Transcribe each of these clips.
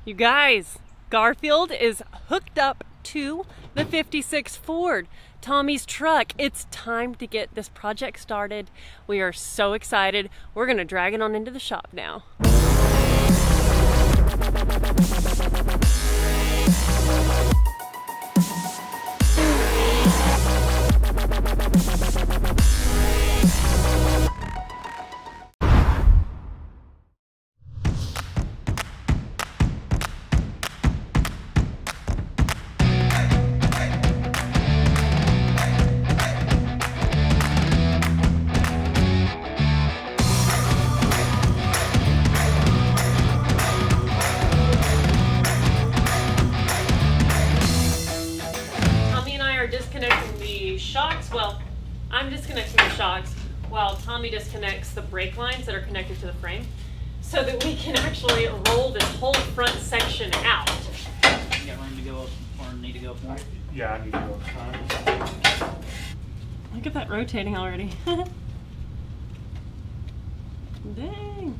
You guys, Garfield is hooked up to the 56 Ford, Tommy's truck. It's time to get this project started. We are so excited. We're gonna drag it on into the shop now. Disconnecting the shocks. Well, I'm disconnecting the shocks while Tommy disconnects the brake lines that are connected to the frame so that we can actually roll this whole front section out. You got room to go up or need to go up more? Yeah, I need to go up. Look at that rotating already. Dang.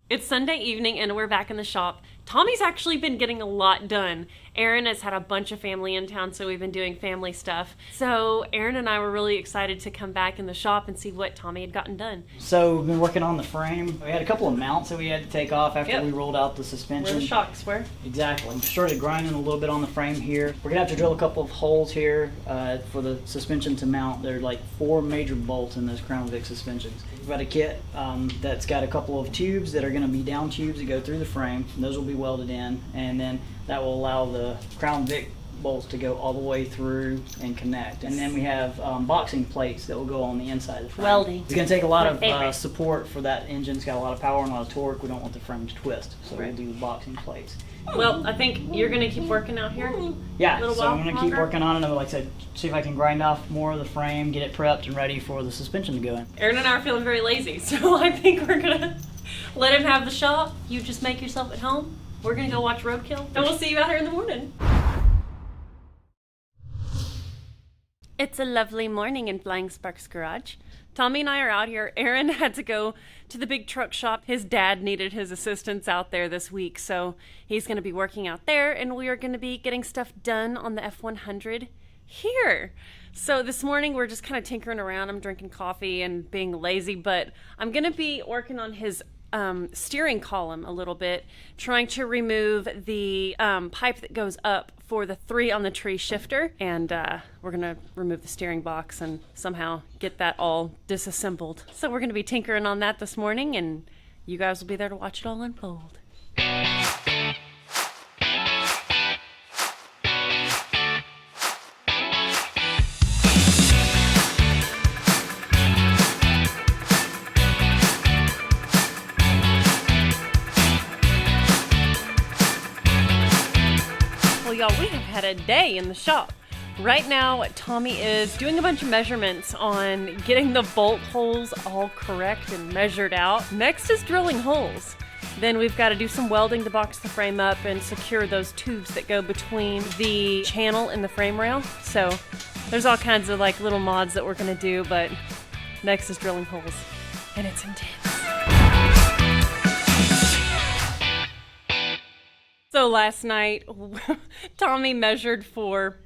It's Sunday evening and we're back in the shop. Tommy's actually been getting a lot done. Aaron has had a bunch of family in town, so we've been doing family stuff. So Aaron and I were really excited to come back in the shop and see what Tommy had gotten done. So we've been working on the frame. We had a couple of mounts that we had to take off after we rolled out the suspension. Where the shocks were. Exactly. We started grinding a little bit on the frame here. We're gonna have to drill a couple of holes here for the suspension to mount. There are like 4 major bolts in those Crown Vic suspensions. We've got a kit that's got a couple of tubes that are gonna be down tubes that go through the frame. And those will be welded in, and then that will allow the Crown Vic bolts to go all the way through and connect. And then we have boxing plates that will go on the inside of the frame. Welding. It's going to take a lot of support for that engine. It's got a lot of power and a lot of torque. We don't want the frame to twist, so we'll do the boxing plates. Well, I think you're going to keep working out here? Yeah, so I'm going to keep working on it, and like I said, see if I can grind off more of the frame, get it prepped and ready for the suspension to go in. Aaron and I are feeling very lazy, so I think we're going to let him have the shop. You just make yourself at home. We're going to go watch Roadkill, and we'll see you out here in the morning. It's a lovely morning in Flying Sparks Garage. Tommy and I are out here. Aaron had to go to the big truck shop. His dad needed his assistance out there this week, so he's going to be working out there, and we are going to be getting stuff done on the F100 here. So this morning we're just kind of tinkering around. I'm drinking coffee and being lazy, but I'm going to be working on his steering column a little bit, trying to remove the pipe that goes up for the 3 on the tree shifter, and we're gonna remove the steering box and somehow get that all disassembled. So we're gonna be tinkering on that this morning, and you guys will be there to watch it all unfold. Y'all, we have had a day in the shop. Right now, Tommy is doing a bunch of measurements on getting the bolt holes all correct and measured out. Next is drilling holes. Then we've got to do some welding to box the frame up and secure those tubes that go between the channel and the frame rail. So there's all kinds of like little mods that we're gonna do, but next is drilling holes, and it's intense. So last night, Tommy measured for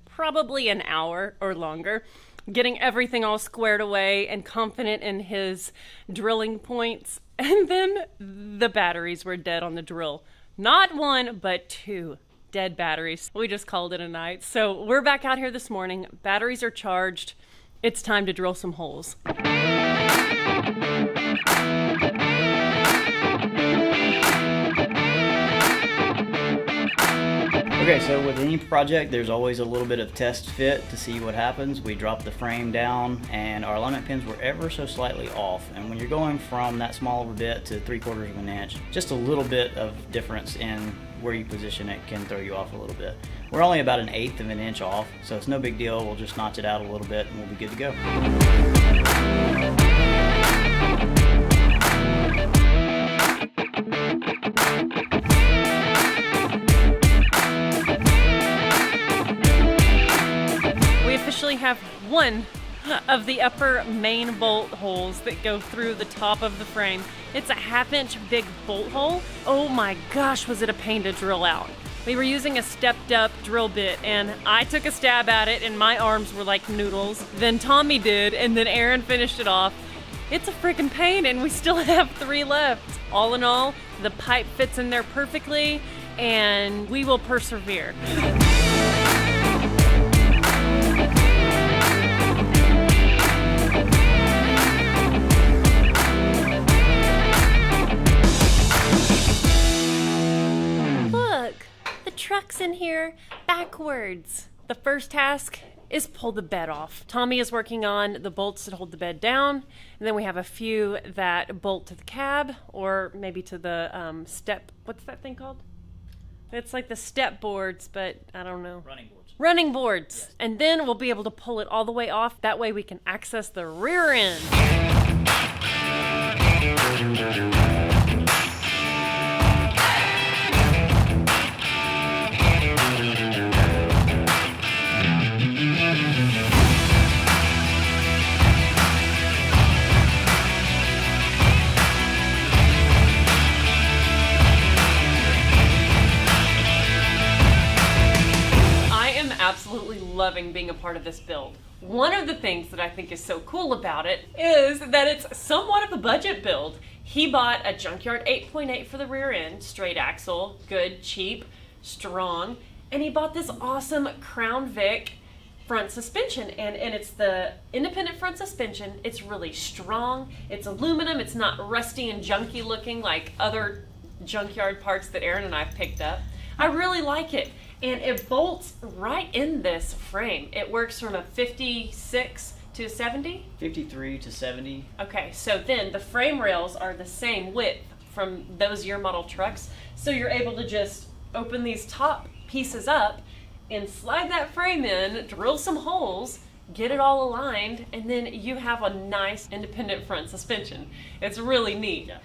probably an hour or longer, getting everything all squared away and confident in his drilling points. And then the batteries were dead on the drill. Not 1, but 2 dead batteries. We just called it a night. So we're back out here this morning. Batteries are charged. It's time to drill some holes. Okay, so with any project, there's always a little bit of test fit to see what happens. We dropped the frame down and our alignment pins were ever so slightly off. And when you're going from that small of a bit to 3/4 of an inch, just a little bit of difference in where you position it can throw you off a little bit. We're only about 1/8 of an inch off, so it's no big deal. We'll just notch it out a little bit and we'll be good to go. Officially have 1 of the upper main bolt holes that go through the top of the frame It's a 1/2-inch big bolt hole. Oh my gosh, was it a pain to drill out. We were using a stepped up drill bit and I took a stab at it and my arms were like noodles. Then Tommy did and then Aaron finished it off. It's a freaking pain and we still have 3 left. All in all, the pipe fits in there perfectly and we will persevere. Trucks in here backwards. The first task is pull the bed off. Tommy is working on the bolts that hold the bed down, and then we have a few that bolt to the cab or maybe to the step. What's that thing called? It's like the step boards, but I don't know. Running boards. Running boards. Yes. And then we'll be able to pull it all the way off. That way we can access the rear end. Absolutely loving being a part of this build. One of the things that I think is so cool about it is that it's somewhat of a budget build. He bought a junkyard 8.8 for the rear end, straight axle, good, cheap, strong, and he bought this awesome Crown Vic front suspension, and it's the independent front suspension. It's really strong, it's aluminum, it's not rusty and junky looking like other junkyard parts that Aaron and I've picked up. I really like it. And it bolts right in this frame. It works from a 56 to 70? 53 to 70. Okay, so then the frame rails are the same width from those year model trucks. So you're able to just open these top pieces up and slide that frame in, drill some holes, get it all aligned, and then you have a nice independent front suspension. It's really neat. Yeah.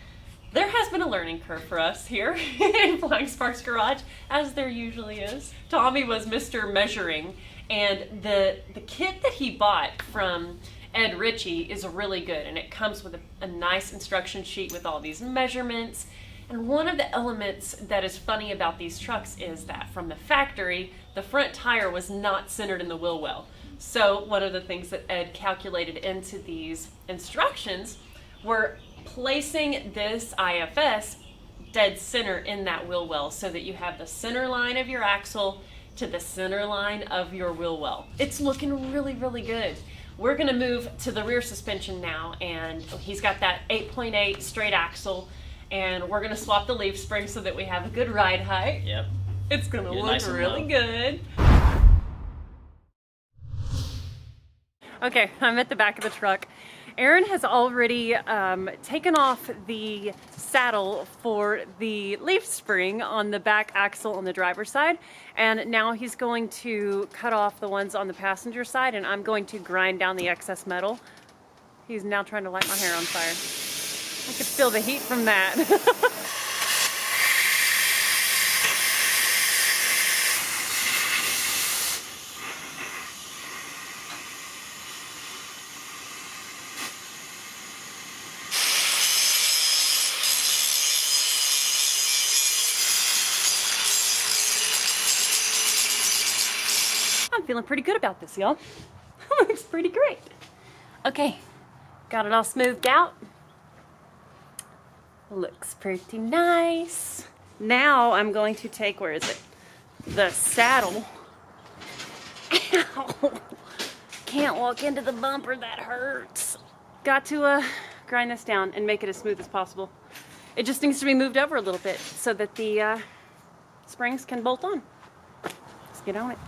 There has been a learning curve for us here in Flying Sparks Garage, as there usually is. Tommy was Mr. Measuring, and the kit that he bought from Ed Ritchie is really good, and it comes with a nice instruction sheet with all these measurements. And one of the elements that is funny about these trucks is that from the factory, the front tire was not centered in the wheel well. So one of the things that Ed calculated into these instructions were placing this IFS dead center in that wheel well so that you have the center line of your axle to the center line of your wheel well. It's looking really, really good. We're gonna move to the rear suspension now, and he's got that 8.8 straight axle, and we're gonna swap the leaf spring so that we have a good ride height. Yep. It's gonna look nice really good. Okay, I'm at the back of the truck. Aaron has already taken off the saddle for the leaf spring on the back axle on the driver's side, and now he's going to cut off the ones on the passenger side, and I'm going to grind down the excess metal. He's now trying to light my hair on fire. I could feel the heat from that. I'm feeling pretty good about this, y'all. Looks pretty great. Okay, got it all smoothed out. Looks pretty nice. Now I'm going to take, where is it? The saddle. Ow. Can't walk into the bumper, that hurts. Got to grind this down and make it as smooth as possible. It just needs to be moved over a little bit so that the springs can bolt on. Let's get on it.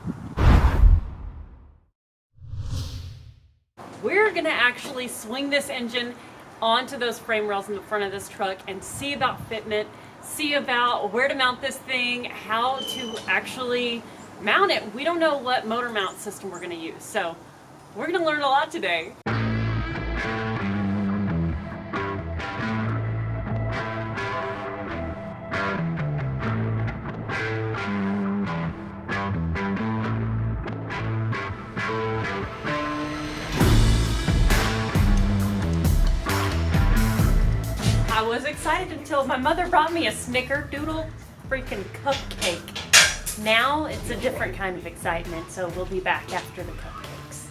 We're gonna actually swing this engine onto those frame rails in the front of this truck and see about fitment, see about where to mount this thing, how to actually mount it. We don't know what motor mount system we're gonna use, so we're gonna learn a lot today. I was excited until my mother brought me a snickerdoodle freaking cupcake. Now it's a different kind of excitement, so we'll be back after the cupcakes.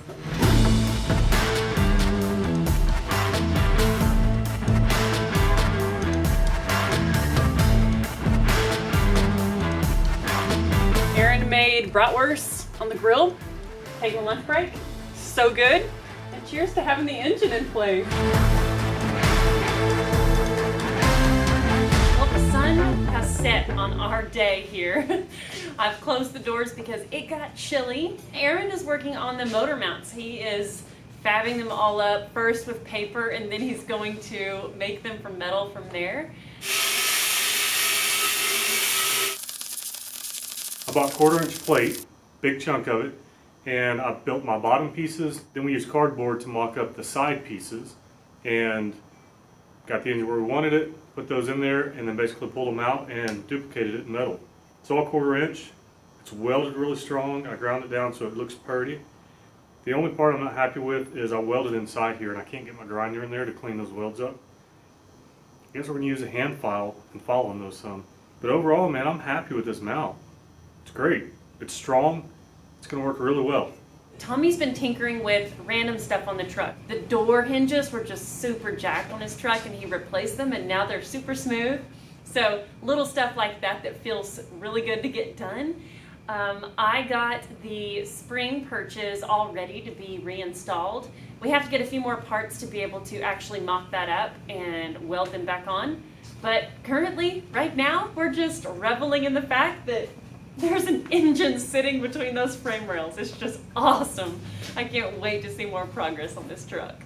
Aaron made bratwurst on the grill, taking a lunch break. So good. And cheers to having the engine in place. Well, the sun has set on our day here. I've closed the doors because it got chilly. Aaron is working on the motor mounts. He is fabbing them all up, first with paper, and then he's going to make them from metal from there. I bought 1/4-inch plate, big chunk of it, and I built my bottom pieces. Then we used cardboard to mock up the side pieces, and got the engine where we wanted it, put those in there, and then basically pulled them out and duplicated it in metal. It's all 1/4-inch. It's welded really strong. I ground it down so it looks pretty. The only part I'm not happy with is I welded inside here, and I can't get my grinder in there to clean those welds up. I guess we're going to use a hand file and file on those some. But overall, man, I'm happy with this mount. It's great. It's strong. It's going to work really well. Tommy's been tinkering with random stuff on the truck. The door hinges were just super jacked on his truck, and he replaced them, and now they're super smooth. So little stuff like that that feels really good to get done. I got the spring perches all ready to be reinstalled. We have to get a few more parts to be able to actually mock that up and weld them back on. But currently, right now, we're just reveling in the fact that there's an engine sitting between those frame rails. It's just awesome. I can't wait to see more progress on this truck.